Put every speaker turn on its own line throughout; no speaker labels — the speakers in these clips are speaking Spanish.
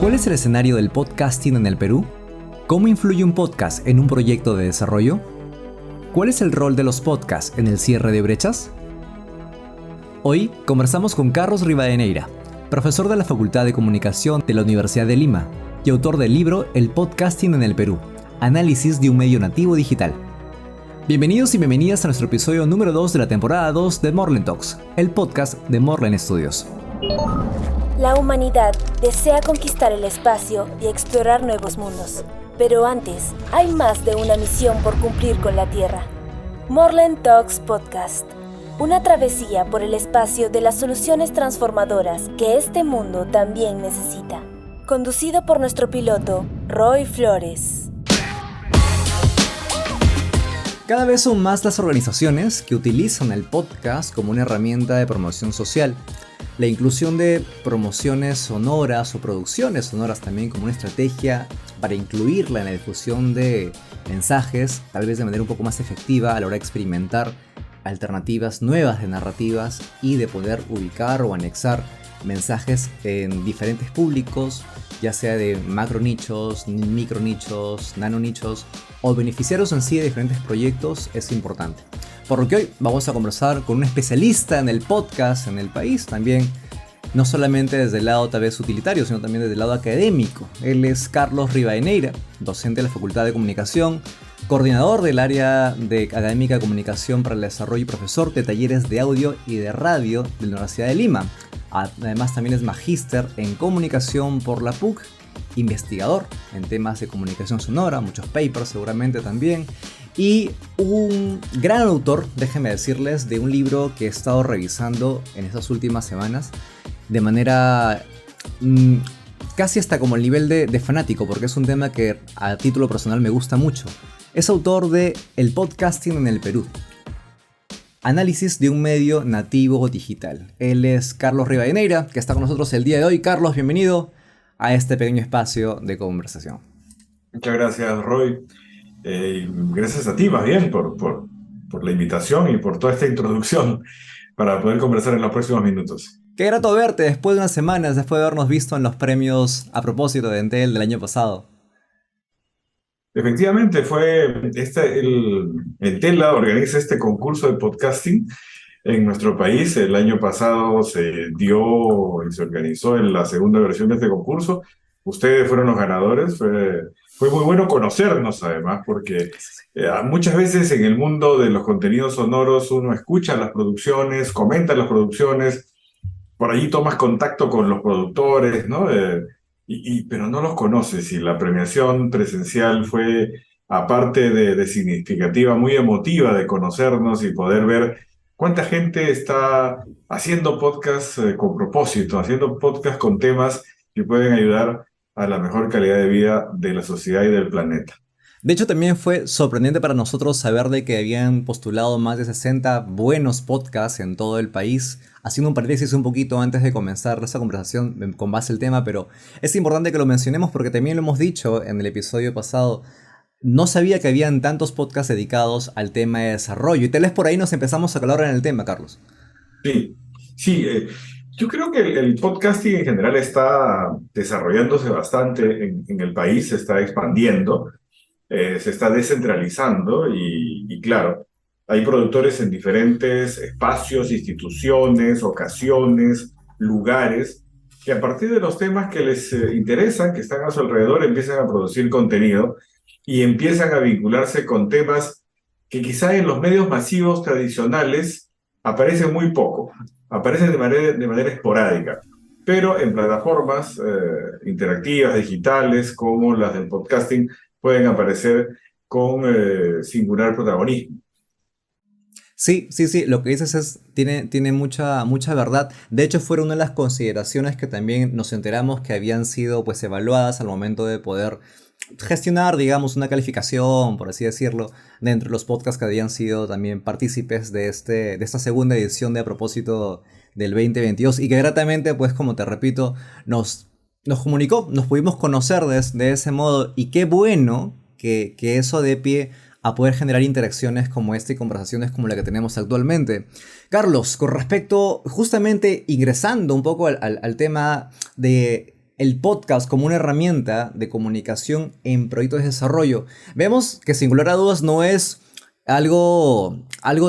¿Cuál es el escenario del podcasting en el Perú? ¿Cómo influye un podcast en un proyecto de desarrollo? ¿Cuál es el rol de los podcasts en el cierre de brechas? Hoy conversamos con Carlos Rivadeneira, profesor de la Facultad de Comunicación de la Universidad de Lima y autor del libro El podcasting en el Perú, análisis de un medio nativo digital. Bienvenidos y bienvenidas a nuestro episodio número 2 de la temporada 2 de Morlen Talks, el podcast de Morlen Studios.
La humanidad desea conquistar el espacio y explorar nuevos mundos. Pero antes, hay más de una misión por cumplir con la Tierra. Morlen Talks Podcast. Una travesía por el espacio de las soluciones transformadoras que este mundo también necesita. Conducido por nuestro piloto, Roy Flores.
Cada vez son más las organizaciones que utilizan el podcast como una herramienta de promoción social. La inclusión de promociones sonoras o producciones sonoras también como una estrategia para incluirla en la difusión de mensajes, tal vez de manera un poco más efectiva a la hora de experimentar alternativas nuevas de narrativas y de poder ubicar o anexar mensajes en diferentes públicos, ya sea de macro nichos, micro nichos, nano nichos o beneficiarios en sí de diferentes proyectos, es importante. Por lo que hoy vamos a conversar con un especialista en el podcast en el país también, no solamente desde el lado tal vez utilitario, sino también desde el lado académico. Él es Carlos Rivadeneira, docente de la Facultad de Comunicación, coordinador del área de académica de comunicación para el desarrollo y profesor de talleres de audio y de radio de la Universidad de Lima. Además también es magíster en comunicación por la PUC, investigador en temas de comunicación sonora, muchos papers seguramente también, y un gran autor, déjenme decirles, de un libro que he estado revisando en estas últimas semanas de manera casi hasta como el nivel de fanático, porque es un tema que a título personal me gusta mucho. Es autor de El podcasting en el Perú, análisis de un medio nativo digital. Él es Carlos Rivadeneira, que está con nosotros el día de hoy. Carlos, bienvenido a este pequeño espacio de conversación.
Muchas gracias, Roy. Gracias a ti, más bien, por la invitación y por toda esta introducción para poder conversar en los próximos minutos.
Qué grato verte después de unas semanas, después de habernos visto en los premios a propósito de Entel del año pasado.
Efectivamente, Entela organiza este concurso de podcasting en nuestro país. El año pasado se dio y se organizó en la segunda versión de este concurso. Ustedes fueron los ganadores. Fue muy bueno conocernos, además, porque muchas veces en el mundo de los contenidos sonoros uno escucha las producciones, comenta las producciones, por allí tomas contacto con los productores, ¿no? Pero no los conoces, y la premiación presencial fue, aparte de significativa, muy emotiva de conocernos y poder ver cuánta gente está haciendo podcast con propósito, haciendo podcast con temas que pueden ayudar a la mejor calidad de vida de la sociedad y del planeta.
De hecho, también fue sorprendente para nosotros saber de que habían postulado más de 60 buenos podcasts en todo el país. Haciendo un paréntesis un poquito antes de comenzar esta conversación con base al tema, pero es importante que lo mencionemos porque también lo hemos dicho en el episodio pasado. No sabía que habían tantos podcasts dedicados al tema de desarrollo y tal vez por ahí nos empezamos a calar en el tema, Carlos.
Sí, yo creo que el podcasting en general está desarrollándose bastante en el país, se está expandiendo. Se está descentralizando y claro, hay productores en diferentes espacios, instituciones, ocasiones, lugares, que a partir de los temas que les interesan, que están a su alrededor, empiezan a producir contenido y empiezan a vincularse con temas que quizá en los medios masivos tradicionales aparecen muy poco, aparecen de manera esporádica, pero en plataformas interactivas, digitales, como las del podcasting, pueden aparecer con singular protagonismo.
Sí, lo que dices tiene mucha verdad. De hecho, fueron una de las consideraciones que también nos enteramos que habían sido pues evaluadas al momento de poder gestionar, digamos, una calificación, por así decirlo, dentro de los podcasts que habían sido también partícipes de esta segunda edición de A Propósito del 2022 y que gratamente, pues como te repito, nos comunicó, nos pudimos conocer de ese modo y qué bueno que eso dé pie a poder generar interacciones como esta y conversaciones como la que tenemos actualmente. Carlos, con respecto, justamente ingresando un poco al tema de el podcast como una herramienta de comunicación en proyectos de desarrollo. Vemos que sin lugar a dudas no es algo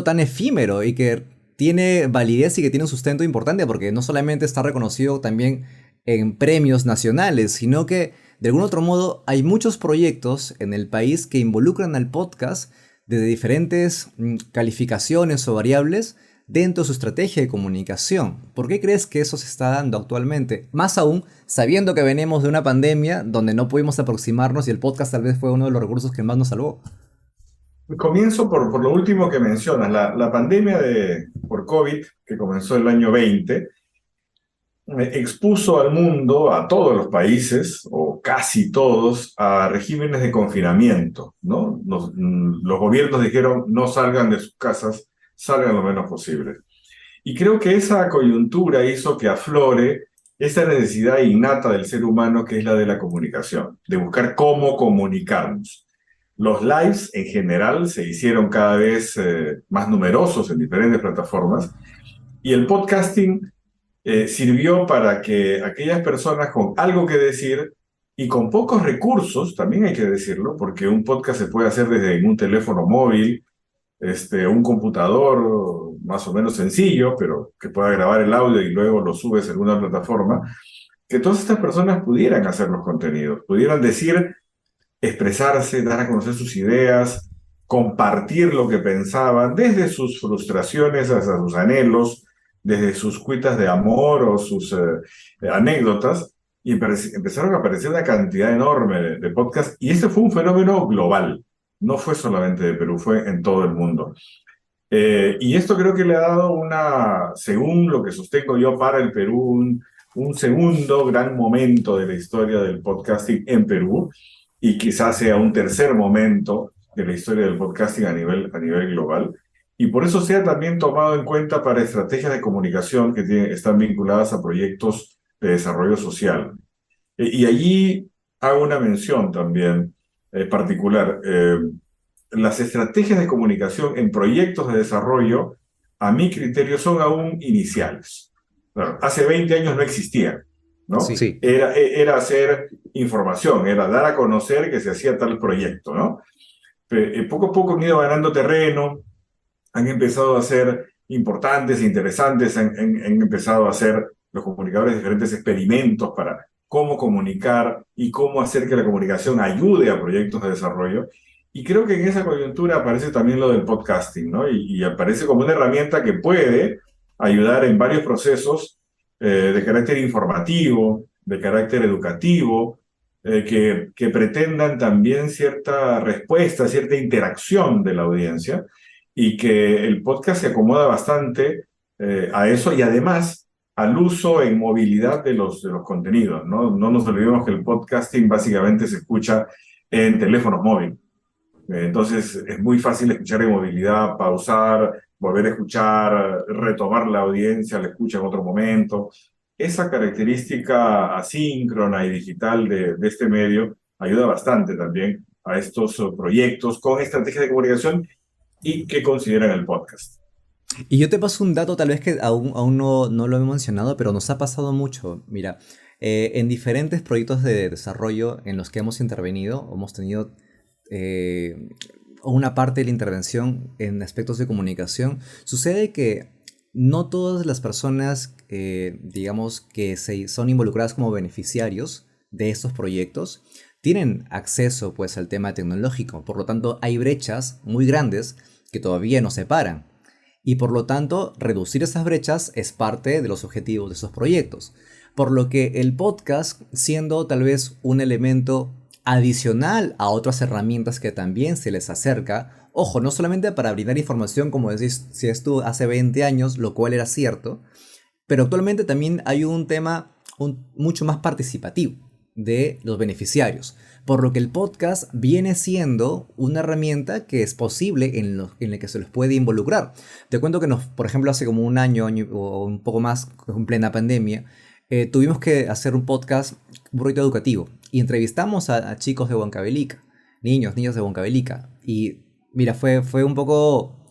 tan efímero y que tiene validez y que tiene un sustento importante porque no solamente está reconocido también en premios nacionales, sino que de algún otro modo hay muchos proyectos en el país que involucran al podcast desde diferentes calificaciones o variables dentro de su estrategia de comunicación. ¿Por qué crees que eso se está dando actualmente? Más aún sabiendo que venimos de una pandemia donde no pudimos aproximarnos y el podcast tal vez fue uno de los recursos que más nos salvó.
Comienzo por lo último que mencionas, la pandemia por COVID, que comenzó el año 20, expuso al mundo, a todos los países, o casi todos, a regímenes de confinamiento, ¿no? Los gobiernos dijeron, no salgan de sus casas, salgan lo menos posible. Y creo que esa coyuntura hizo que aflore esa necesidad innata del ser humano, que es la de la comunicación, de buscar cómo comunicarnos. Los lives en general se hicieron cada vez más numerosos en diferentes plataformas, y el podcasting sirvió para que aquellas personas con algo que decir y con pocos recursos, también hay que decirlo, porque un podcast se puede hacer desde un teléfono móvil, un computador más o menos sencillo, pero que pueda grabar el audio y luego lo subes en alguna plataforma, que todas estas personas pudieran hacer los contenidos, pudieran decir, expresarse, dar a conocer sus ideas, compartir lo que pensaban, desde sus frustraciones hasta sus anhelos, desde sus cuitas de amor o sus anécdotas, y empezaron a aparecer una cantidad enorme de podcasts, y este fue un fenómeno global, no fue solamente de Perú, fue en todo el mundo. Y esto creo que le ha dado según lo que sostengo yo para el Perú, un segundo gran momento de la historia del podcasting en Perú, y quizás sea un tercer momento de la historia del podcasting a nivel global. Y por eso sea también tomado en cuenta para estrategias de comunicación que están vinculadas a proyectos de desarrollo social. Y allí hago una mención también particular. Las estrategias de comunicación en proyectos de desarrollo, a mi criterio, son aún iniciales. Claro, hace 20 años no existían, ¿no?
Sí.
Era hacer información, era dar a conocer que se hacía tal proyecto, ¿no? Poco a poco han ido ganando terreno, han empezado a ser importantes, interesantes, han empezado a hacer los comunicadores diferentes experimentos para cómo comunicar y cómo hacer que la comunicación ayude a proyectos de desarrollo. Y creo que en esa coyuntura aparece también lo del podcasting, ¿no? Y aparece como una herramienta que puede ayudar en varios procesos de carácter informativo, de carácter educativo, que pretendan también cierta respuesta, cierta interacción de la audiencia, y que el podcast se acomoda bastante a eso y además al uso en movilidad de los contenidos, ¿no? No nos olvidemos que el podcasting básicamente se escucha en teléfonos móviles. Entonces es muy fácil escuchar en movilidad, pausar, volver a escuchar, retomar la audiencia, la escucha en otro momento. Esa característica asíncrona y digital de este medio ayuda bastante también a estos proyectos con estrategias de comunicación y que consideran el podcast.
Y yo te paso un dato tal vez que aún no lo he mencionado, pero nos ha pasado mucho. Mira, en diferentes proyectos de desarrollo en los que hemos intervenido, hemos tenido una parte de la intervención en aspectos de comunicación. Sucede que no todas las personas, digamos, que son involucradas como beneficiarios de estos proyectos tienen acceso pues al tema tecnológico. Por lo tanto, hay brechas muy grandes que todavía nos separan. Y por lo tanto, reducir esas brechas es parte de los objetivos de esos proyectos. Por lo que el podcast, siendo tal vez un elemento adicional a otras herramientas que también se les acerca, ojo, no solamente para brindar información, como decís, si es tú hace 20 años, lo cual era cierto, pero actualmente también hay un tema mucho más participativo de los beneficiarios, por lo que el podcast viene siendo una herramienta que es posible en la que se los puede involucrar. Te cuento que por ejemplo, hace como un año o un poco más, en plena pandemia, tuvimos que hacer un podcast, un proyecto educativo, y entrevistamos a chicos de Huancavelica, niños de Huancavelica, y mira, fue un poco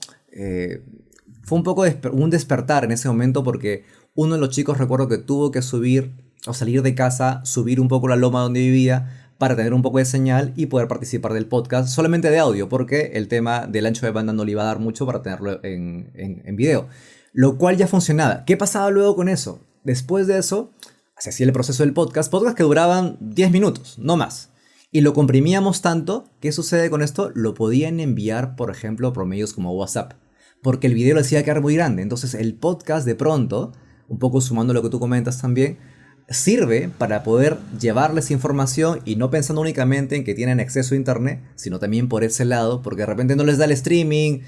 un despertar en ese momento, porque uno de los chicos recuerdo que tuvo que subir o salir de casa, subir un poco la loma donde vivía para tener un poco de señal y poder participar del podcast solamente de audio, porque el tema del ancho de banda no le iba a dar mucho para tenerlo en video. Lo cual ya funcionaba. ¿Qué pasaba luego con eso? Después de eso, se hacía el proceso del podcast que duraban 10 minutos, no más. Y lo comprimíamos tanto, ¿qué sucede con esto? Lo podían enviar, por ejemplo, por medios como WhatsApp, porque el video lo hacía quedar muy grande. Entonces el podcast de pronto, un poco sumando lo que tú comentas también, sirve para poder llevarles información y no pensando únicamente en que tienen acceso a internet, sino también por ese lado, porque de repente no les da el streaming,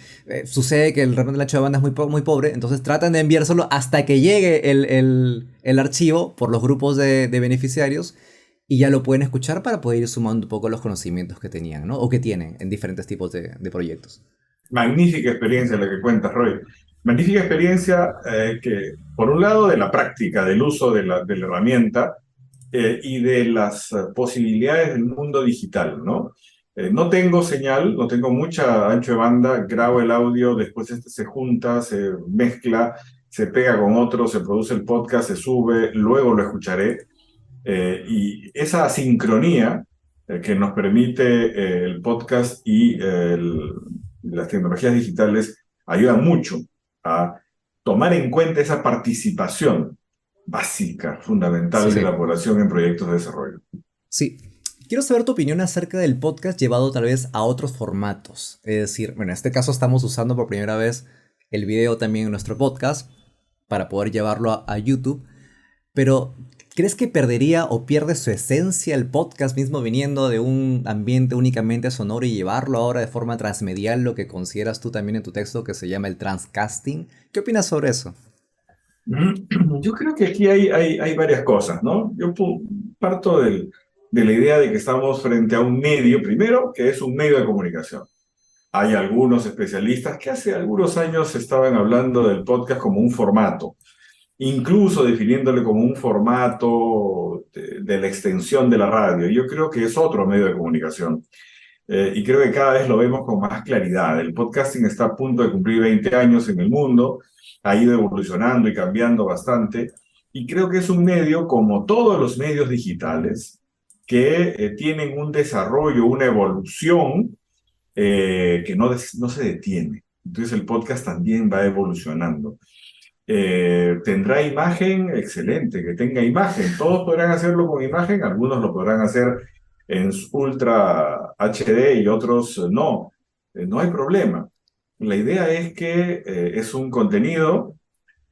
sucede que de repente el ancho de banda es muy pobre, entonces tratan de enviárselo hasta que llegue el archivo por los grupos de beneficiarios y ya lo pueden escuchar para poder ir sumando un poco los conocimientos que tenían, ¿no? O que tienen en diferentes tipos de proyectos.
Magnífica experiencia la que cuentas, Roy. Magnífica experiencia que, por un lado, de la práctica, del uso de la herramienta y de las posibilidades del mundo digital, ¿no? No tengo señal, no tengo mucha ancho de banda, grabo el audio, después este se junta, se mezcla, se pega con otro, se produce el podcast, se sube, luego lo escucharé. Y esa sincronía que nos permite el podcast y las tecnologías digitales ayuda mucho a tomar en cuenta esa participación básica, fundamental
Sí.
de la población en proyectos de desarrollo.
Sí. Quiero saber tu opinión acerca del podcast llevado tal vez a otros formatos. Es decir, bueno, en este caso estamos usando por primera vez el video también en nuestro podcast para poder llevarlo a YouTube. Pero, ¿crees que perdería o pierde su esencia el podcast mismo viniendo de un ambiente únicamente sonoro y llevarlo ahora de forma transmedial, lo que consideras tú también en tu texto que se llama el transcasting? ¿Qué opinas sobre eso?
Yo creo que aquí hay varias cosas, ¿no? Yo parto de la idea de que estamos frente a un medio, primero, que es un medio de comunicación. Hay algunos especialistas que hace algunos años estaban hablando del podcast como un formato, incluso definiéndole como un formato de la extensión de la radio. Yo creo que es otro medio de comunicación. Y creo que cada vez lo vemos con más claridad. El podcasting está a punto de cumplir 20 años en el mundo, ha ido evolucionando y cambiando bastante, y creo que es un medio, como todos los medios digitales, que tienen un desarrollo, una evolución que no se detiene. Entonces el podcast también va evolucionando. ¿Tendrá imagen? Excelente, que tenga imagen. Todos podrán hacerlo con imagen, algunos lo podrán hacer en Ultra HD y otros no. No hay problema. La idea es que es un contenido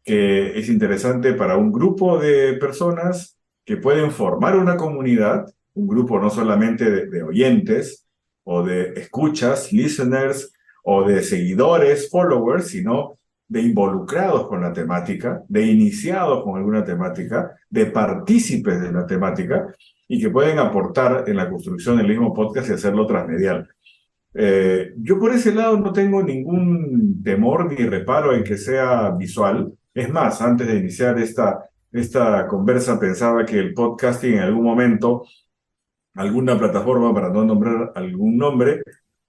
que es interesante para un grupo de personas que pueden formar una comunidad, un grupo no solamente de oyentes o de escuchas, listeners, o de seguidores, followers, sino de involucrados con la temática, de iniciados con alguna temática, de partícipes de la temática y que pueden aportar en la construcción del mismo podcast y hacerlo transmedial. Yo por ese lado no tengo ningún temor ni reparo en que sea visual. Es más, antes de iniciar esta conversa pensaba que el podcasting en algún momento, alguna plataforma, para no nombrar algún nombre,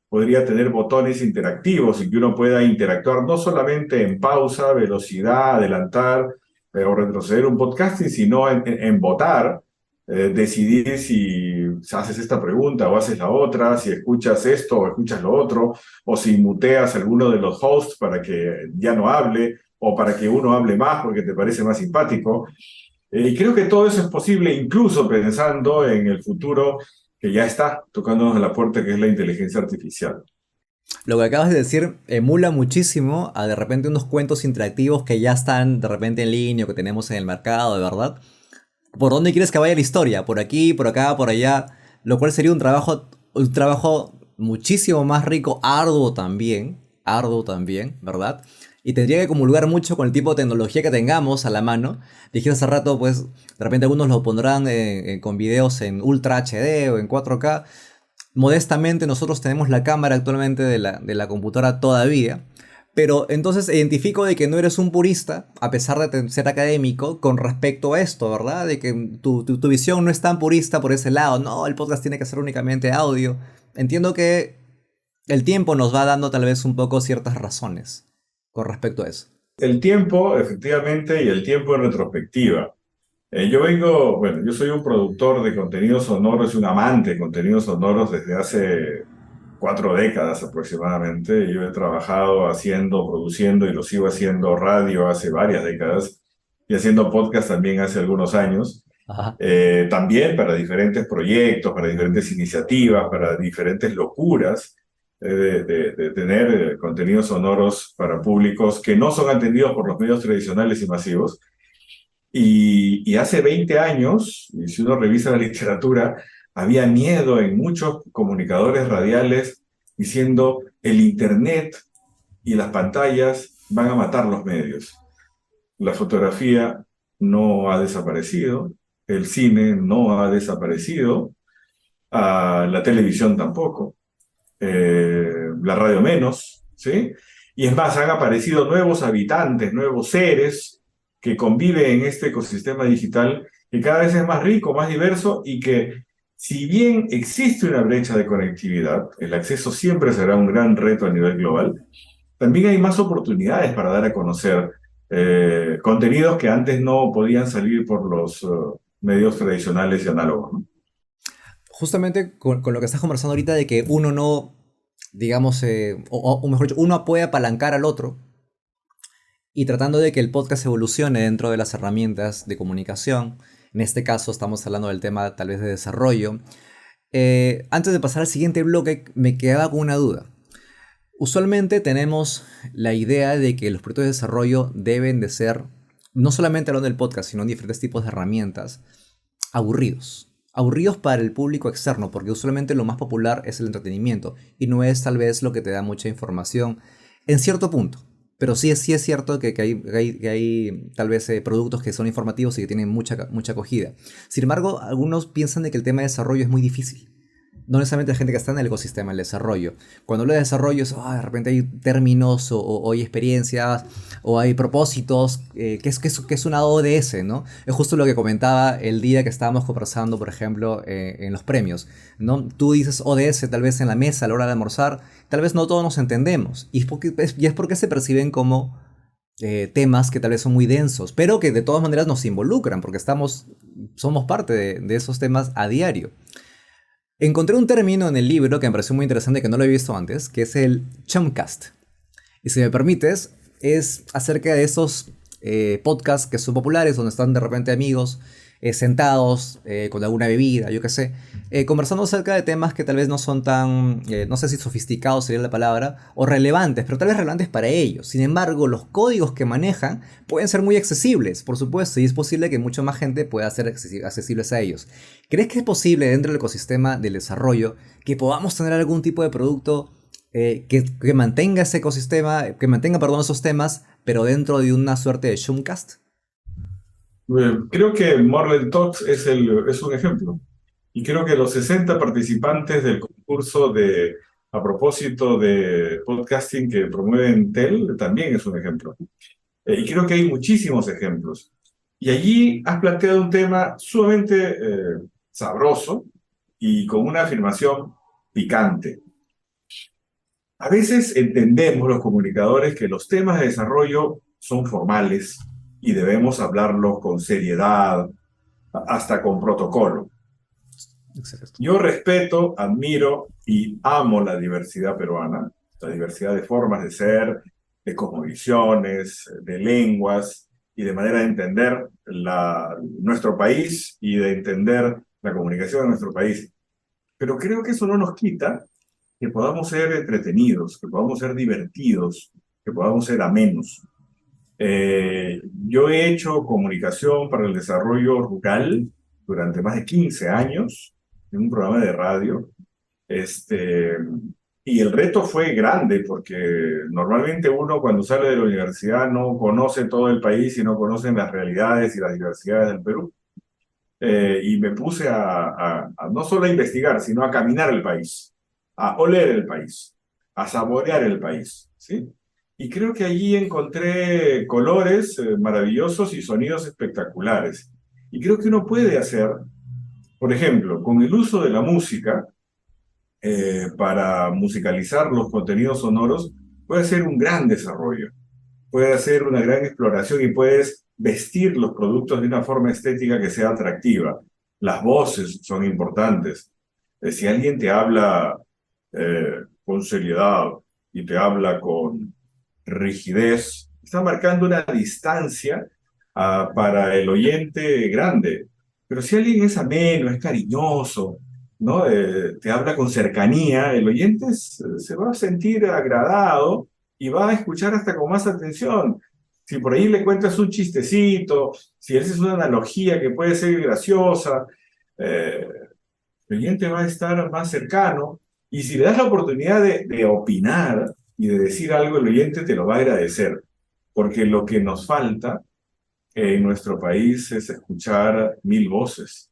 podría tener botones interactivos y que uno pueda interactuar no solamente en pausa, velocidad, adelantar o retroceder un podcasting, sino en votar, decidir si haces esta pregunta o haces la otra, si escuchas esto o escuchas lo otro, o si muteas a alguno de los hosts para que ya no hable o para que uno hable más porque te parece más simpático. Y creo que todo eso es posible incluso pensando en el futuro que ya está tocándonos a la puerta, que es la inteligencia artificial.
Lo que acabas de decir emula muchísimo a de repente unos cuentos interactivos que ya están de repente en línea o que tenemos en el mercado, de verdad. ¿Por dónde quieres que vaya la historia? ¿Por aquí, por acá, por allá? Lo cual sería un trabajo muchísimo más rico, arduo también, ¿verdad? Y tendría que comulgar mucho con el tipo de tecnología que tengamos a la mano. Dije hace rato, pues, de repente algunos lo pondrán con videos en Ultra HD o en 4K. Modestamente nosotros tenemos la cámara actualmente de la computadora todavía. Pero entonces identifico de que no eres un purista, a pesar de ser académico, con respecto a esto, ¿verdad? De que tu visión no es tan purista por ese lado. No, el podcast tiene que ser únicamente audio. Entiendo que el tiempo nos va dando tal vez un poco ciertas razones con respecto a eso.
El tiempo, efectivamente, y el tiempo en retrospectiva. Yo soy un productor de contenidos sonoros y un amante de contenidos sonoros desde hace 4 décadas aproximadamente. Yo he trabajado haciendo, produciendo y lo sigo haciendo radio hace varias décadas y haciendo podcast también hace algunos años.
Ajá.
También para diferentes proyectos, para diferentes iniciativas, para diferentes locuras, de tener contenidos sonoros para públicos que no son atendidos por los medios tradicionales y masivos. Y hace 20 años, y si uno revisa la literatura, había miedo en muchos comunicadores radiales diciendo el Internet y las pantallas van a matar los medios. La fotografía no ha desaparecido, el cine no ha desaparecido, la televisión tampoco, la radio menos, ¿sí? Y es más, han aparecido nuevos habitantes, nuevos seres que conviven en este ecosistema digital que cada vez es más rico, más diverso y que si bien existe una brecha de conectividad, el acceso siempre será un gran reto a nivel global, también hay más oportunidades para dar a conocer contenidos que antes no podían salir por los medios tradicionales y análogos, ¿no?
Justamente con lo que estás conversando ahorita de que uno no, digamos, o mejor dicho, uno puede apalancar al otro y tratando de que el podcast evolucione dentro de las herramientas de comunicación. En este caso estamos hablando del tema tal vez de desarrollo. Antes de pasar al siguiente bloque, me quedaba con una duda. Usualmente tenemos la idea de que los proyectos de desarrollo deben de ser, no solamente hablando del podcast, sino en diferentes tipos de herramientas, aburridos. Aburridos para el público externo, porque usualmente lo más popular es el entretenimiento y no es tal vez lo que te da mucha información en cierto punto. Pero sí es cierto que hay tal vez productos que son informativos y que tienen mucha acogida. Sin embargo, algunos piensan de que el tema de desarrollo es muy difícil. No necesariamente la gente que está en el ecosistema del desarrollo. Cuando hablo de desarrollo, de repente hay términos o hay experiencias o hay propósitos, que es una ODS, ¿no? Es justo lo que comentaba el día que estábamos conversando, por ejemplo, en los premios, ¿no? Tú dices ODS tal vez en la mesa a la hora de almorzar, tal vez no todos nos entendemos. Y es porque se perciben como temas que tal vez son muy densos, pero que de todas maneras nos involucran, porque somos parte de esos temas a diario. Encontré un término en el libro que me pareció muy interesante, que no lo había visto antes, que es el Chumcast. Y si me permites, es acerca de esos podcasts que son populares, donde están de repente amigos sentados con alguna bebida, yo qué sé, conversando acerca de temas que tal vez no son tan, no sé si sofisticados sería la palabra, o relevantes, pero tal vez relevantes para ellos. Sin embargo, los códigos que manejan pueden ser muy accesibles, por supuesto, y es posible que mucha más gente pueda ser accesibles a ellos. ¿Crees que es posible dentro del ecosistema del desarrollo que podamos tener algún tipo de producto que mantenga ese ecosistema, que mantenga, perdón, esos temas, pero dentro de una suerte de Shumcast?
Creo que Morland Talks es un ejemplo. Y creo que los 60 participantes del concurso a propósito de podcasting que promueve Entel también es un ejemplo. Y creo que hay muchísimos ejemplos. Y allí has planteado un tema sumamente sabroso y con una afirmación picante. A veces entendemos los comunicadores que los temas de desarrollo son formales y debemos hablarlos con seriedad, hasta con protocolo.
Exacto.
Yo respeto, admiro y amo la diversidad peruana, la diversidad de formas de ser, de cosmovisiones, de lenguas y de manera de entender nuestro país y de entender la comunicación de nuestro país. Pero creo que eso no nos quita que podamos ser entretenidos, que podamos ser divertidos, que podamos ser amenos. Yo he hecho comunicación para el desarrollo rural durante más de 15 años en un programa de radio. Y el reto fue grande porque normalmente uno cuando sale de la universidad no conoce todo el país y no conoce las realidades y las diversidades del Perú. Y me puse a no solo a investigar, sino a caminar el país, a oler el país, a saborear el país, ¿sí? Y creo que allí encontré colores maravillosos y sonidos espectaculares. Y creo que uno puede hacer, por ejemplo, con el uso de la música, para musicalizar los contenidos sonoros, puede ser un gran desarrollo, puede ser una gran exploración y puedes vestir los productos de una forma estética que sea atractiva. Las voces son importantes. Si alguien te habla con seriedad y te habla con rigidez, está marcando una distancia para el oyente grande. Pero si alguien es ameno, es cariñoso, ¿no? Te habla con cercanía, el oyente se va a sentir agradado y va a escuchar hasta con más atención. Si por ahí le cuentas un chistecito, si haces una analogía que puede ser graciosa, el oyente va a estar más cercano. Y si le das la oportunidad de opinar y de decir algo, el oyente te lo va a agradecer. Porque lo que nos falta en nuestro país es escuchar 1000 voces.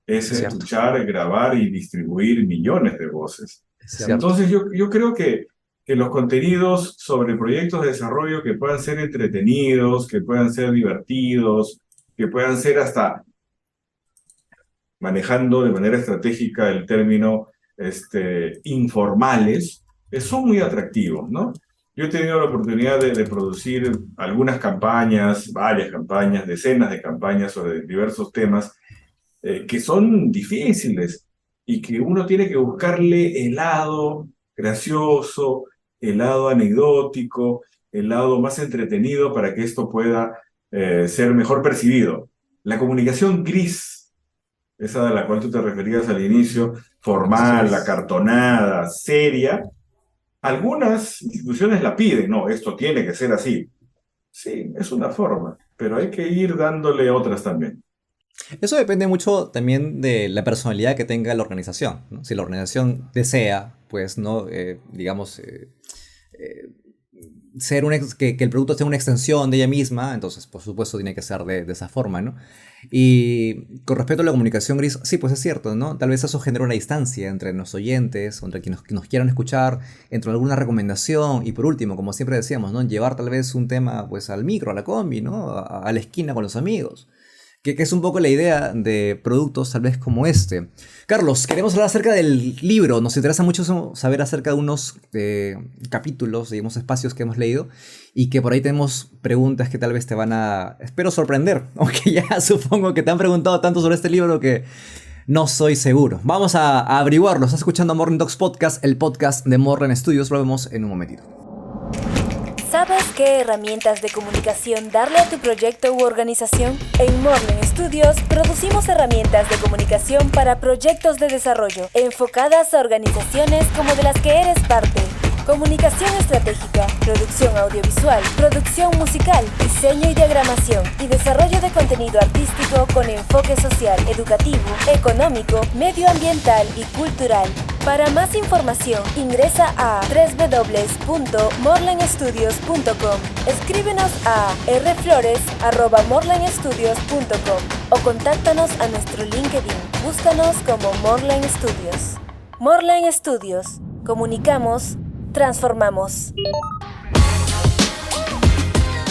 Es
Es cierto,
escuchar, grabar y distribuir millones de voces.
es cierto.
Entonces yo creo que los contenidos sobre proyectos de desarrollo que puedan ser entretenidos, que puedan ser divertidos, que puedan ser hasta manejando de manera estratégica el término informales, son muy atractivos, ¿no? Yo he tenido la oportunidad de producir algunas campañas, varias campañas, decenas de campañas sobre diversos temas que son difíciles y que uno tiene que buscarle el lado gracioso, el lado anecdótico, el lado más entretenido para que esto pueda ser mejor percibido. La comunicación gris, esa de la cual tú te referías al inicio,
Así
formal,
es.
acartonada, seria, algunas instituciones la piden, no, esto tiene que ser así. Sí, es una forma, pero hay que ir dándole otras también.
Eso depende mucho también de la personalidad que tenga la organización, ¿no? Si la organización desea, pues, no, digamos, eh, ser que el producto sea una extensión de ella misma, entonces, por supuesto, tiene que ser de esa forma, ¿no? Y con respecto a la comunicación gris, sí, pues es cierto, ¿no? Tal vez eso genera una distancia entre los oyentes, entre quienes nos quieran escuchar, entre alguna recomendación y por último, como siempre decíamos, ¿no? Llevar tal vez un tema, pues, al micro, a la combi, ¿no? A la esquina con los amigos. Que es un poco la idea de productos tal vez como este. Carlos, queremos hablar acerca del libro. Nos interesa mucho saber acerca de unos capítulos, digamos, espacios que hemos leído y que por ahí tenemos preguntas que tal vez te van a, espero, sorprender. Aunque ya supongo que te han preguntado tanto sobre este libro que no soy seguro. Vamos a averiguarlo. Estás escuchando Morning Talks Podcast, el podcast de Morlen Studios. Lo vemos en un momentito.
¿Sabes qué herramientas de comunicación darle a tu proyecto u organización? En Morlen Studios producimos herramientas de comunicación para proyectos de desarrollo, enfocadas a organizaciones como de las que eres parte. Comunicación estratégica, producción audiovisual, producción musical, diseño y diagramación y desarrollo de contenido artístico con enfoque social, educativo, económico, medioambiental y cultural. Para más información, ingresa a www.morlenstudios.com. Escríbenos a rflores@morlenstudios.com o contáctanos a nuestro LinkedIn. Búscanos como Morlen Studios. Morlen Studios. Comunicamos, transformamos.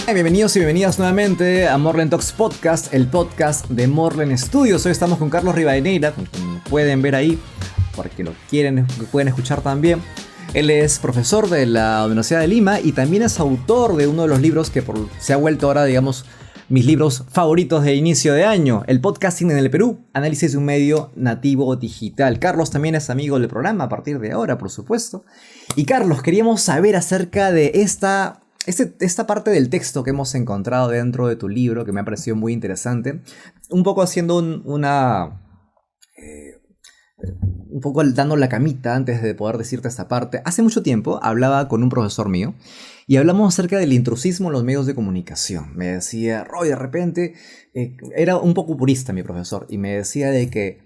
Bienvenidos y bienvenidas nuevamente a Morlen Talks Podcast, el podcast de Morlen Studios. Hoy estamos con Carlos Rivadeneira, como pueden ver ahí, porque lo pueden escuchar también. Él es profesor de la Universidad de Lima y también es autor de uno de los libros que se ha vuelto ahora, digamos, mis libros favoritos de inicio de año, El podcasting en el Perú, análisis de un medio nativo digital. Carlos también es amigo del programa a partir de ahora, por supuesto. Y Carlos, queríamos saber acerca de esta parte del texto que hemos encontrado dentro de tu libro, que me ha parecido muy interesante, un poco haciendo un poco dando la camita antes de poder decirte esta parte. Hace mucho tiempo hablaba con un profesor mío y hablamos acerca del intrusismo en los medios de comunicación. Me decía, Roy, de repente, era un poco purista mi profesor, y me decía de que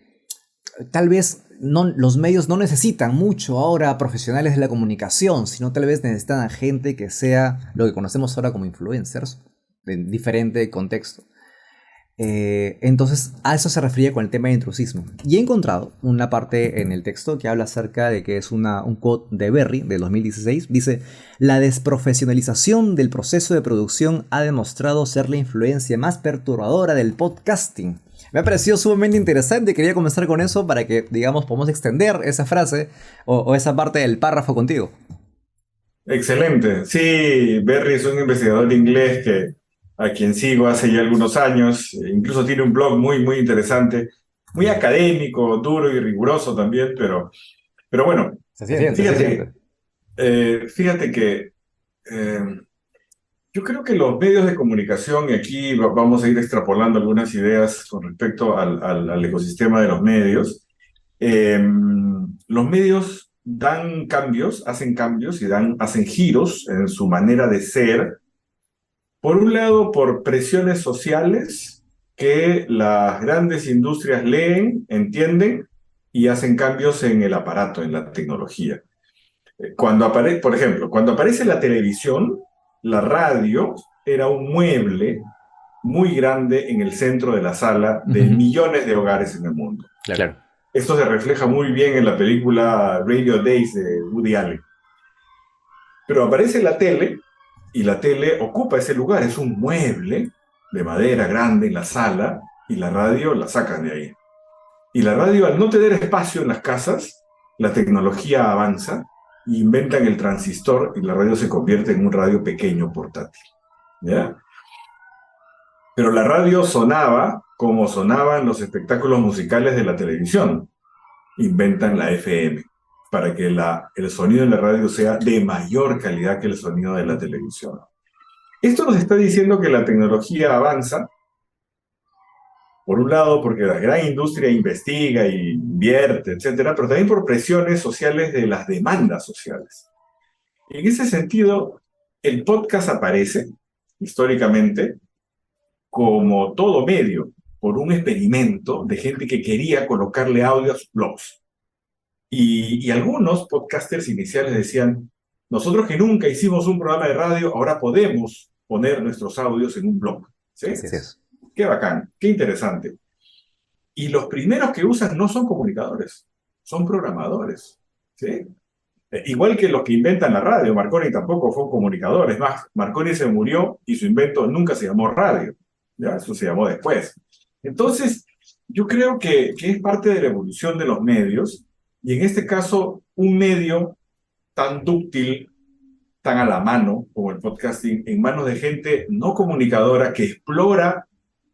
tal vez los medios no necesitan mucho ahora profesionales de la comunicación, sino tal vez necesitan a gente que sea lo que conocemos ahora como influencers, en diferente contexto. Entonces a eso se refería con el tema de intrusismo. Y he encontrado una parte en el texto que habla acerca de que es un quote de Berry de 2016. Dice: la desprofesionalización del proceso de producción ha demostrado ser la influencia más perturbadora del podcasting. Me ha parecido sumamente interesante y quería comenzar con eso para que, digamos, podamos extender esa frase o esa parte del párrafo contigo.
Excelente. Sí, Berry es un investigador inglés que a quien sigo hace ya algunos años. Incluso tiene un blog muy, muy interesante, muy académico, duro y riguroso también, pero bueno,
Se siente, se
fíjate,
siente.
fíjate que yo creo que los medios de comunicación, y aquí vamos a ir extrapolando algunas ideas con respecto al ecosistema de los medios. Los medios dan cambios y hacen giros en su manera de ser. Por un lado, por presiones sociales que las grandes industrias leen, entienden y hacen cambios en el aparato, en la tecnología. Por ejemplo, cuando aparece la televisión, la radio era un mueble muy grande en el centro de la sala de millones de hogares en el mundo.
Claro.
Esto se refleja muy bien en la película Radio Days de Woody Allen. Pero aparece la tele y la tele ocupa ese lugar, es un mueble de madera grande en la sala y la radio la sacan de ahí. Y la radio, al no tener espacio en las casas, la tecnología avanza y inventan el transistor y la radio se convierte en un radio pequeño portátil. ¿Ya? Pero la radio sonaba como sonaban los espectáculos musicales de la televisión. Inventan la FM para que el sonido en la radio sea de mayor calidad que el sonido de la televisión. Esto nos está diciendo que la tecnología avanza, por un lado porque la gran industria investiga y invierte, etcétera, pero también por presiones sociales de las demandas sociales. En ese sentido, el podcast aparece históricamente como todo medio, por un experimento de gente que quería colocarle audio a sus blogs. Y algunos podcasters iniciales decían, nosotros que nunca hicimos un programa de radio, ahora podemos poner nuestros audios en un blog. ¿Sí?
Así es.
Qué bacán, qué interesante. Y los primeros que usan no son comunicadores, son programadores. ¿Sí? Igual que los que inventan la radio, Marconi tampoco fue un comunicador. Es más, Marconi se murió y su invento nunca se llamó radio. ¿Ya? Eso se llamó después. Entonces, yo creo que es parte de la evolución de los medios. Y en este caso, un medio tan dúctil, tan a la mano como el podcasting, en manos de gente no comunicadora que explora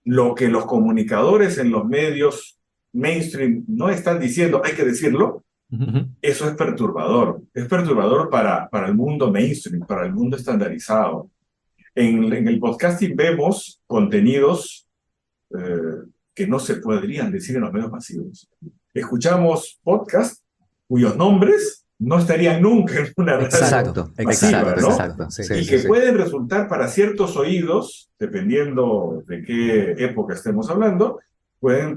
lo que los comunicadores en los medios mainstream no están diciendo, hay que decirlo, eso es perturbador. Es perturbador para el mundo mainstream, para el mundo estandarizado. En el podcasting vemos contenidos que no se podrían decir en los medios masivos. Escuchamos podcasts cuyos nombres no estarían nunca en una radio masiva, ¿no?
Exacto. Sí,
y que pueden resultar para ciertos oídos, dependiendo de qué época estemos hablando, pueden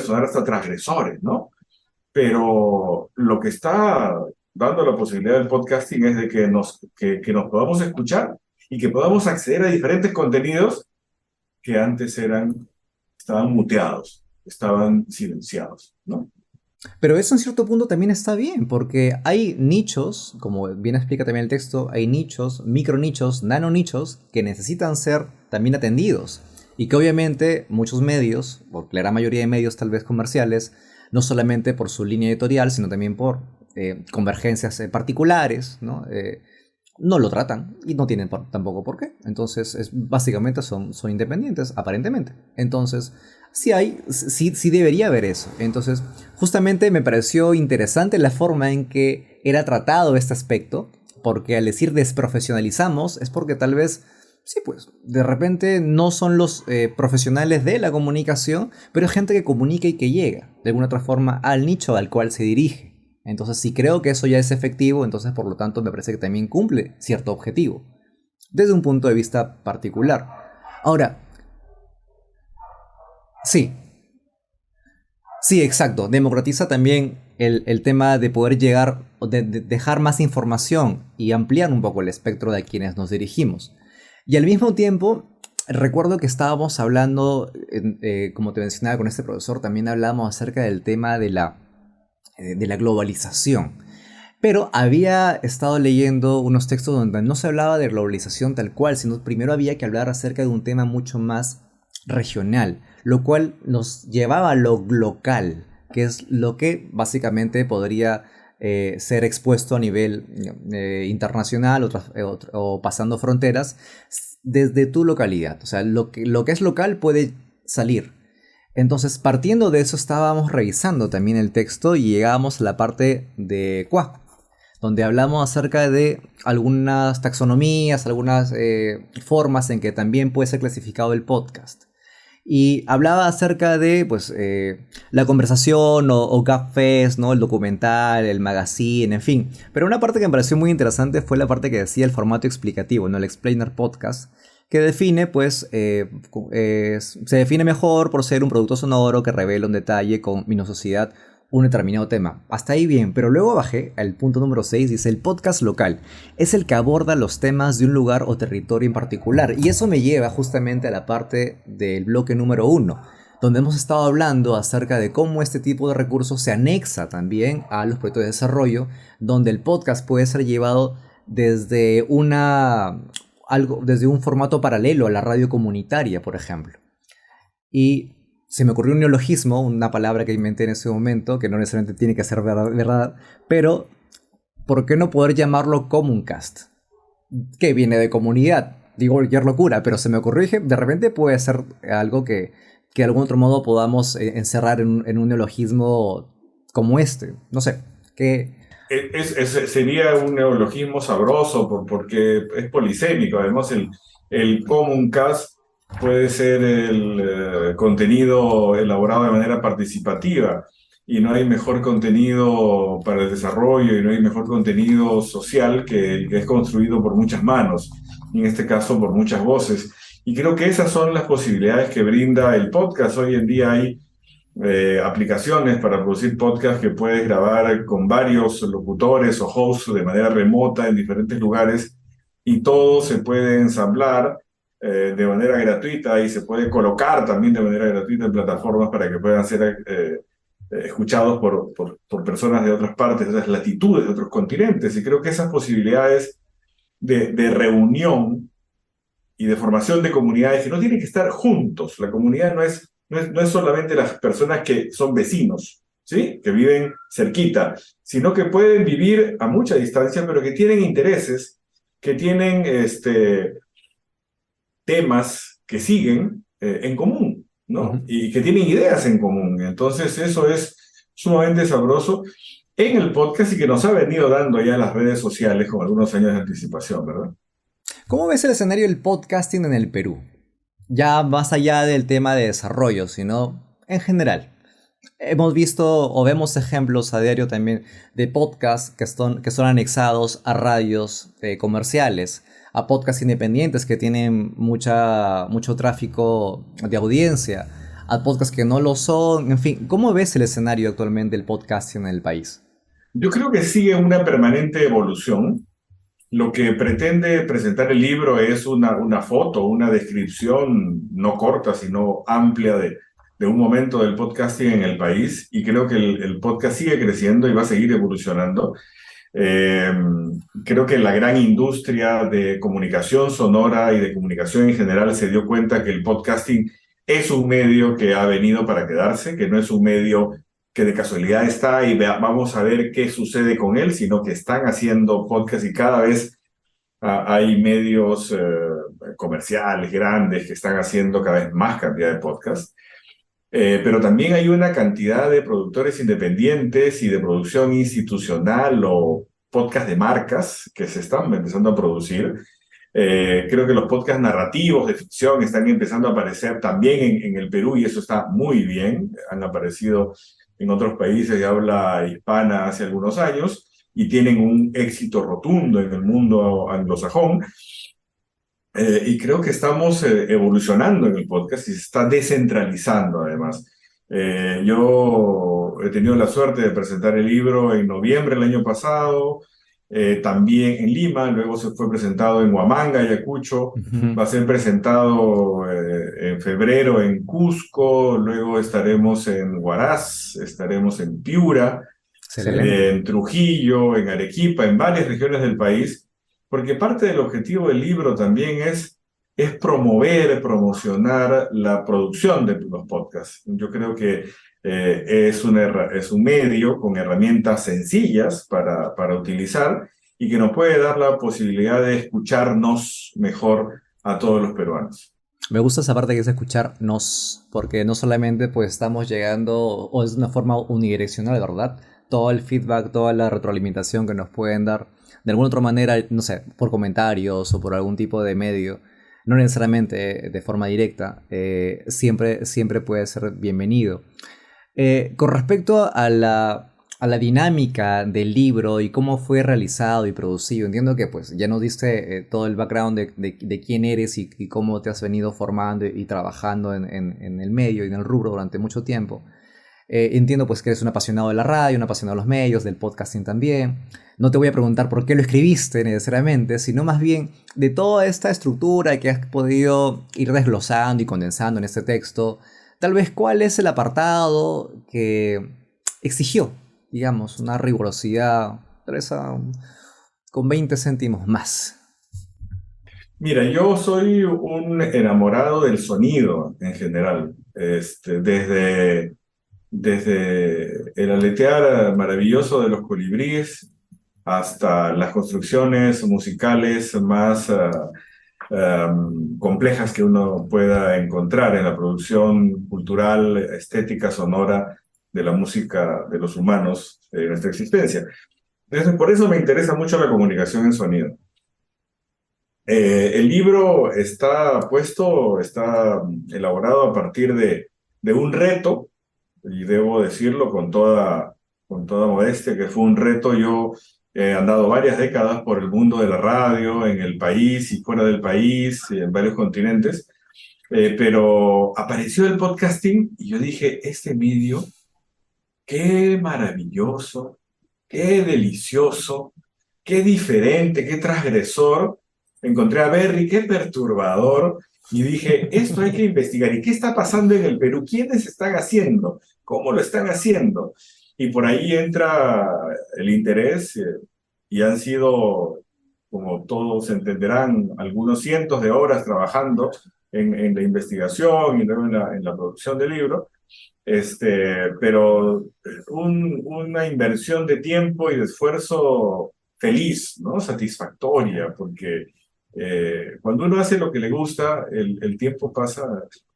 sonar hasta transgresores, ¿no? Pero lo que está dando la posibilidad del podcasting es de que nos podamos escuchar y que podamos acceder a diferentes contenidos que antes estaban muteados, estaban silenciados, ¿no?
Pero eso en cierto punto también está bien, porque hay nichos, como bien explica también el texto, hay nichos, micronichos, nanonichos, que necesitan ser también atendidos. Y que obviamente muchos medios, o la gran mayoría de medios tal vez comerciales, no solamente por su línea editorial, sino también por convergencias particulares, ¿no? No lo tratan y no tienen tampoco por qué. Entonces, básicamente son independientes, aparentemente. Entonces, sí debería haber eso. Entonces, justamente me pareció interesante la forma en que era tratado este aspecto, porque al decir desprofesionalizamos es porque tal vez, sí, pues, de repente no son los profesionales de la comunicación, pero es gente que comunica y que llega, de alguna otra forma, al nicho al cual se dirige. Entonces, si creo que eso ya es efectivo, entonces por lo tanto me parece que también cumple cierto objetivo, desde un punto de vista particular. Ahora, sí, exacto, democratiza también el tema de poder llegar, de dejar más información y ampliar un poco el espectro de quienes nos dirigimos. Y al mismo tiempo, recuerdo que estábamos hablando, como te mencionaba con este profesor, también hablábamos acerca del tema de la globalización. Pero había estado leyendo unos textos donde no se hablaba de globalización tal cual, sino primero había que hablar acerca de un tema mucho más regional, lo cual nos llevaba a lo local, que es lo que básicamente podría ser expuesto a nivel internacional o pasando fronteras desde tu localidad. O sea, lo que es local puede salir. Entonces, partiendo de eso, estábamos revisando también el texto y llegábamos a la parte de Cuá, donde hablamos acerca de algunas taxonomías, algunas formas en que también puede ser clasificado el podcast. Y hablaba acerca de pues, la conversación o cafés, ¿no? El documental, el magazine, en fin. Pero una parte que me pareció muy interesante fue la parte que decía el formato explicativo, ¿no? El explainer podcast, que define, pues, se define mejor por ser un producto sonoro que revela un detalle con minuciosidad un determinado tema. Hasta ahí bien, pero luego bajé al punto número 6, dice: el podcast local es el que aborda los temas de un lugar o territorio en particular. Y eso me lleva justamente a la parte del bloque número 1, donde hemos estado hablando acerca de cómo este tipo de recursos se anexa también a los proyectos de desarrollo, donde el podcast puede ser llevado desde desde un formato paralelo a la radio comunitaria, por ejemplo. Y se me ocurrió un neologismo, una palabra que inventé en ese momento, que no necesariamente tiene que ser verdad, pero ¿por qué no poder llamarlo Communcast? Que viene de comunidad. Digo cualquier locura, pero se me ocurrió y dije, de repente puede ser algo que de algún otro modo podamos encerrar en un neologismo como este. No sé, ¿qué?
Sería un neologismo sabroso porque es polisémico. Además, el Communcast puede ser el contenido elaborado de manera participativa, y no hay mejor contenido para el desarrollo y no hay mejor contenido social que el que es construido por muchas manos, y en este caso por muchas voces. Y creo que esas son las posibilidades que brinda el podcast. Hoy en día hay aplicaciones para producir podcast que puedes grabar con varios locutores o hosts de manera remota en diferentes lugares, y todo se puede ensamblar de manera gratuita y se puede colocar también de manera gratuita en plataformas para que puedan ser escuchados por personas de otras partes, de otras latitudes, de otros continentes. Y creo que esas posibilidades de reunión y de formación de comunidades que no tienen que estar juntos. La comunidad no es solamente las personas que son vecinos, ¿sí? Que viven cerquita, sino que pueden vivir a mucha distancia, pero que tienen intereses, que tienen temas que siguen en común, ¿no?
Uh-huh.
Y que tienen ideas en común. Entonces eso es sumamente sabroso en el podcast y que nos ha venido dando ya las redes sociales con algunos años de anticipación, ¿verdad?
¿Cómo ves el escenario del podcasting en el Perú? Ya más allá del tema de desarrollo, sino en general. Hemos visto o vemos ejemplos a diario también de podcasts que son anexados a radios comerciales, a podcasts independientes que tienen mucho tráfico de audiencia, a podcasts que no lo son. En fin, ¿cómo ves el escenario actualmente del podcasting en el país?
Yo creo que sigue una permanente evolución. Lo que pretende presentar el libro es una foto, una descripción no corta, sino amplia de un momento del podcasting en el país, y creo que el podcast sigue creciendo y va a seguir evolucionando. Creo que la gran industria de comunicación sonora y de comunicación en general se dio cuenta que el podcasting es un medio que ha venido para quedarse, que no es un medio que de casualidad está y vamos a ver qué sucede con él, sino que están haciendo podcast, y cada vez hay medios comerciales grandes que están haciendo cada vez más cantidad de podcasts. Pero también hay una cantidad de productores independientes y de producción institucional o podcast de marcas que se están empezando a producir. Creo que los podcasts narrativos de ficción están empezando a aparecer también en el Perú, y eso está muy bien. Han aparecido en otros países de habla hispana hace algunos años y tienen un éxito rotundo en el mundo anglosajón. Y creo que estamos evolucionando en el podcast y se está descentralizando además. Yo he tenido la suerte de presentar el libro en noviembre del año pasado, también en Lima, luego se fue presentado en Huamanga, Ayacucho,
Uh-huh.
va a ser presentado en febrero en Cusco, luego estaremos en Huaraz, estaremos en Piura,
Excelente.
en Trujillo, en Arequipa, en varias regiones del país, porque parte del objetivo del libro también es promocionar la producción de los podcasts. Yo creo que Es un medio con herramientas sencillas para utilizar y que nos puede dar la posibilidad de escucharnos mejor a todos los peruanos.
Me gusta esa parte que es escucharnos, porque no solamente pues estamos llegando, o es de una forma unidireccional, ¿verdad? Todo el feedback, toda la retroalimentación que nos pueden dar, de alguna otra manera, no sé, por comentarios o por algún tipo de medio, no necesariamente de forma directa, siempre puede ser bienvenido. Con respecto a la dinámica del libro y cómo fue realizado y producido, entiendo que pues ya nos diste todo el background de quién eres y cómo te has venido formando y trabajando en el medio y en el rubro durante mucho tiempo. Entiendo pues que eres un apasionado de la radio, un apasionado de los medios, del podcasting también. No te voy a preguntar por qué lo escribiste necesariamente, sino más bien de toda esta estructura que has podido ir desglosando y condensando en este texto. Tal vez cuál es el apartado que exigió, digamos, una rigurosidad con 20 céntimos más.
Mira, yo soy un enamorado del sonido en general. Desde el aletear maravilloso de los colibríes hasta las construcciones musicales más complejas que uno pueda encontrar en la producción cultural, estética, sonora de la música de los humanos de nuestra existencia. Entonces, por eso me interesa mucho la comunicación en sonido. El libro está elaborado a partir de un reto, y debo decirlo con toda modestia, que fue un reto. Yo he andado varias décadas por el mundo de la radio, en el país y fuera del país, y en varios continentes, pero apareció el podcasting y yo dije, este medio, qué maravilloso, qué delicioso, qué diferente, qué transgresor. Encontré a Berry, qué perturbador, y dije, esto hay que investigar. ¿Y qué está pasando en el Perú? ¿Quiénes están haciendo? ¿Cómo lo están haciendo? Y por ahí entra el interés, y han sido, como todos entenderán, algunos cientos de horas trabajando en la investigación y luego en la producción del libro. Pero una inversión de tiempo y de esfuerzo feliz, ¿no? Satisfactoria, porque cuando uno hace lo que le gusta, el tiempo pasa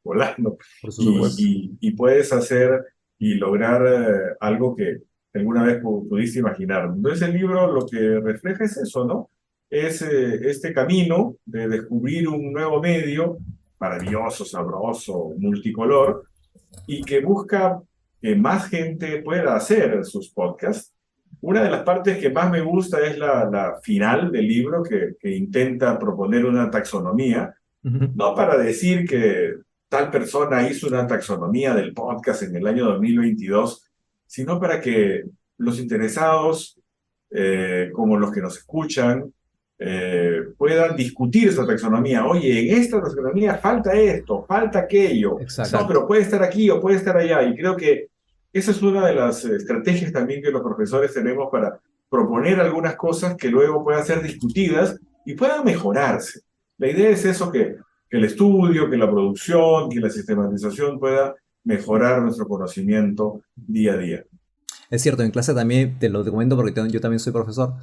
volando.
Por supuesto.
Y puedes hacer y lograr algo que alguna vez pudiste imaginar. Entonces el libro lo que refleja es eso, ¿no? Es este camino de descubrir un nuevo medio maravilloso, sabroso, multicolor, y que busca que más gente pueda hacer sus podcasts. Una de las partes que más me gusta es la final del libro, que intenta proponer una taxonomía, no para decir que tal persona hizo una taxonomía del podcast en el año 2022, sino para que los interesados, como los que nos escuchan, puedan discutir esa taxonomía. Oye, en esta taxonomía falta esto, falta aquello.
Exacto.
No, pero puede estar aquí o puede estar allá. Y creo que esa es una de las estrategias también que los profesores tenemos para proponer algunas cosas que luego puedan ser discutidas y puedan mejorarse. La idea es eso, que el estudio, que la producción, que la sistematización pueda mejorar nuestro conocimiento día a día.
Es cierto, en clase también, te lo comento porque yo también soy profesor,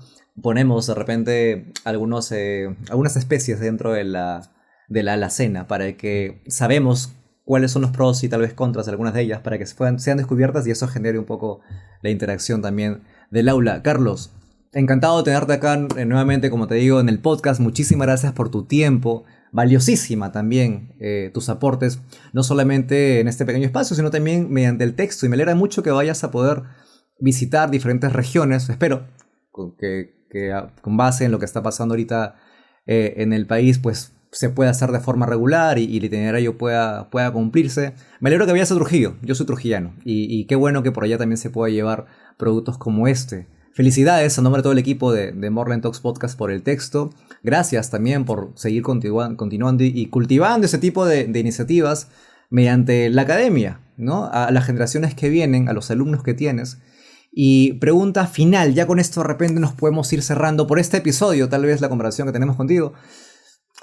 ponemos de repente algunas especies dentro de la alacena para que sabemos cuáles son los pros y tal vez contras de algunas de ellas para que sean descubiertas y eso genere un poco la interacción también del aula. Carlos, encantado de tenerte acá nuevamente, como te digo, en el podcast. Muchísimas gracias por tu tiempo. Valiosísima también tus aportes, no solamente en este pequeño espacio, sino también mediante el texto. Y me alegra mucho que vayas a poder visitar diferentes regiones. Espero que con base en lo que está pasando ahorita en el país, pues se pueda hacer de forma regular y el itinerario pueda cumplirse. Me alegro que vayas a Trujillo, yo soy trujillano, y qué bueno que por allá también se pueda llevar productos como este. Felicidades a nombre de todo el equipo de Morland Talks Podcast por el texto. Gracias también por seguir continuando y cultivando ese tipo de iniciativas mediante la academia, ¿no? A las generaciones que vienen, a los alumnos que tienes. Y pregunta final, ya con esto de repente nos podemos ir cerrando por este episodio, tal vez la conversación que tenemos contigo.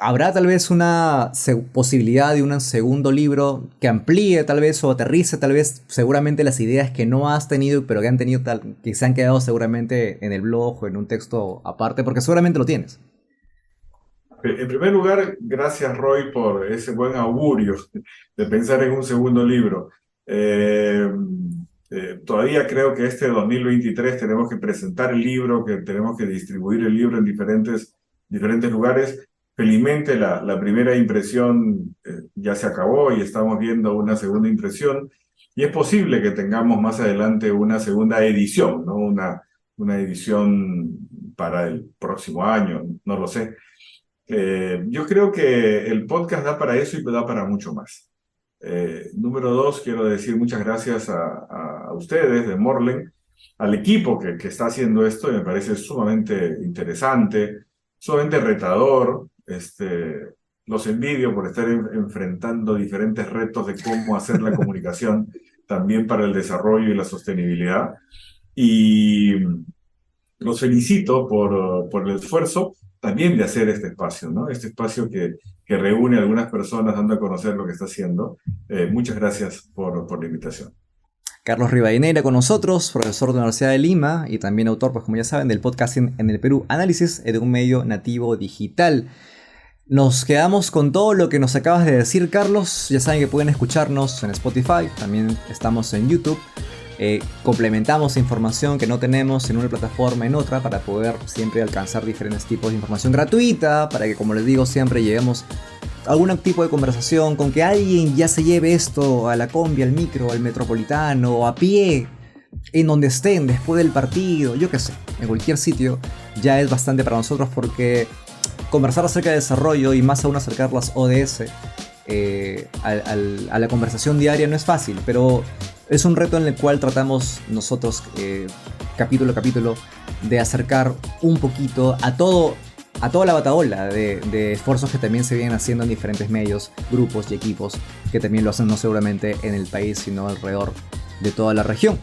¿Habrá tal vez una posibilidad de un segundo libro que amplíe tal vez o aterrice tal vez seguramente las ideas que no has tenido pero que han tenido que se han quedado seguramente en el blog o en un texto aparte? Porque seguramente lo tienes.
En primer lugar, gracias Roy por ese buen augurio de pensar en un segundo libro. Todavía creo que este 2023 tenemos que presentar el libro, que tenemos que distribuir el libro en diferentes lugares. Felizmente la primera impresión ya se acabó y estamos viendo una segunda impresión y es posible que tengamos más adelante una segunda edición, ¿no? Una edición para el próximo año, no lo sé. Yo creo que el podcast da para eso y da para mucho más. Número 2, quiero decir muchas gracias a ustedes de Morlen, al equipo que está haciendo esto, y me parece sumamente interesante, sumamente retador. Los envidio por estar enfrentando diferentes retos de cómo hacer la comunicación también para el desarrollo y la sostenibilidad. Y los felicito por el esfuerzo también de hacer este espacio, ¿no? Este espacio que reúne a algunas personas dando a conocer lo que está haciendo. Muchas gracias por la invitación.
Carlos Rivadeneira con nosotros, profesor de la Universidad de Lima y también autor, pues como ya saben, del podcasting en el Perú, Análisis de un medio nativo digital. Nos quedamos con todo lo que nos acabas de decir, Carlos. Ya saben que pueden escucharnos en Spotify, también estamos en YouTube. Complementamos información que no tenemos en una plataforma en otra para poder siempre alcanzar diferentes tipos de información gratuita, para que, como les digo, siempre lleguemos a algún tipo de conversación con que alguien ya se lleve esto a la combi, al micro, al metropolitano o a pie, en donde estén después del partido, yo qué sé, en cualquier sitio ya es bastante para nosotros, porque conversar acerca de desarrollo y más aún acercar las ODS a la conversación diaria no es fácil, pero es un reto en el cual tratamos nosotros capítulo a capítulo de acercar un poquito a toda la batahola de esfuerzos que también se vienen haciendo en diferentes medios, grupos y equipos que también lo hacen no seguramente en el país sino alrededor de toda la región.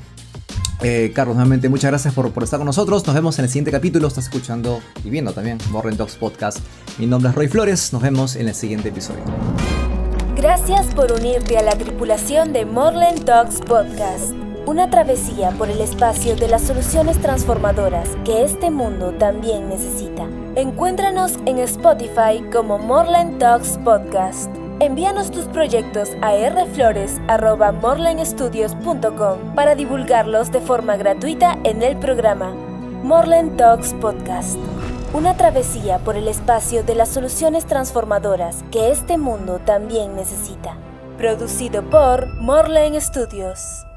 Carlos, nuevamente muchas gracias por estar con nosotros. Nos vemos en el siguiente capítulo. Estás escuchando y viendo también Morlen Talks Podcast. Mi nombre es Roy Flores. Nos vemos en el siguiente episodio.
Gracias por unirte a la tripulación de Morlen Talks Podcast, una travesía por el espacio de las soluciones transformadoras que este mundo también necesita. Encuéntranos en Spotify como Morlen Talks Podcast. Envíanos tus proyectos a rflores@morlenstudios.com para divulgarlos de forma gratuita en el programa Morlen Talks Podcast. Una travesía por el espacio de las soluciones transformadoras que este mundo también necesita. Producido por Morlen Studios.